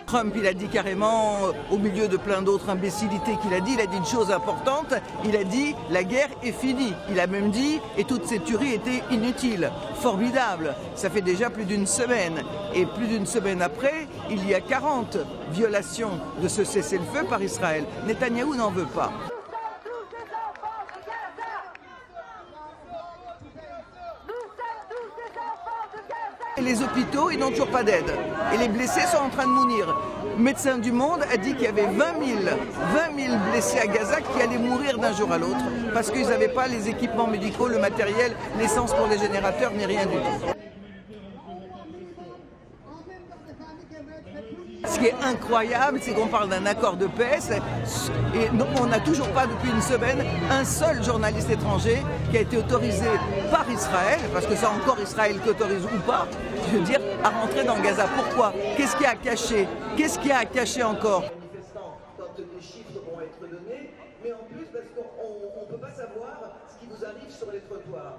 Trump, il a dit carrément, au milieu de plein d'autres imbécilités qu'il a dit une chose importante, il a dit la guerre est finie. Il a même dit, et toutes ces tueries étaient inutiles. Formidable, ça fait déjà plus d'une semaine. Et plus d'une semaine après, il y a 40 violations de ce cessez-le-feu par Israël. Netanyahou n'en veut pas. Et les hôpitaux, ils n'ont toujours pas d'aide. Et les blessés sont en train de mourir. Médecins du Monde a dit qu'il y avait 20 000 blessés à Gaza qui allaient mourir d'un jour à l'autre parce qu'ils n'avaient pas les équipements médicaux, le matériel, l'essence pour les générateurs, ni rien du tout. Ce qui est incroyable, c'est qu'on parle d'un accord de paix et on n'a toujours pas depuis une semaine un seul journaliste étranger qui a été autorisé par Israël, parce que c'est encore Israël qui autorise ou pas, je veux dire, à rentrer dans Gaza. Pourquoi? Qu'est-ce qu'il y a à cacher? Qu'est-ce qu'il y a à cacher encore? Quand les chiffres vont être donnés, mais en plus parce qu'on ne peut pas savoir ce qui vous arrive sur les trottoirs.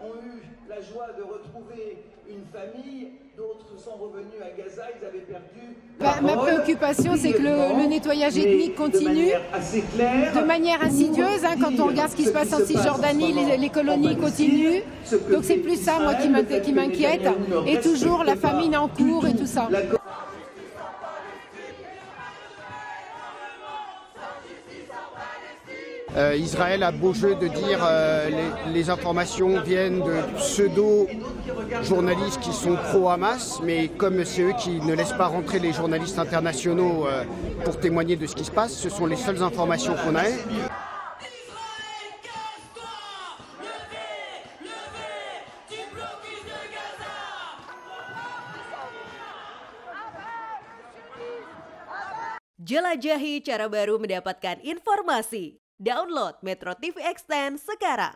Ont eu la joie de retrouver une famille, d'autres sont revenus à Gaza, ils avaient perdu. Ma préoccupation, c'est que le nettoyage ethnique continue de manière insidieuse. Quand on regarde ce qui se passe en Cisjordanie, les colonies continuent. Donc c'est plus ça, moi, qui m'inquiète. Et toujours la famine en cours et tout ça. Israël a beau jeu de dire les informations viennent de pseudo-journalistes qui sont pro-Hamas, mais comme c'est eux qui ne laissent pas rentrer les journalistes internationaux pour témoigner de ce qui se passe, ce sont les seules informations qu'on a. Jelajahi cara baru mendapatkan informasi. Download Metro TV Extend sekarang.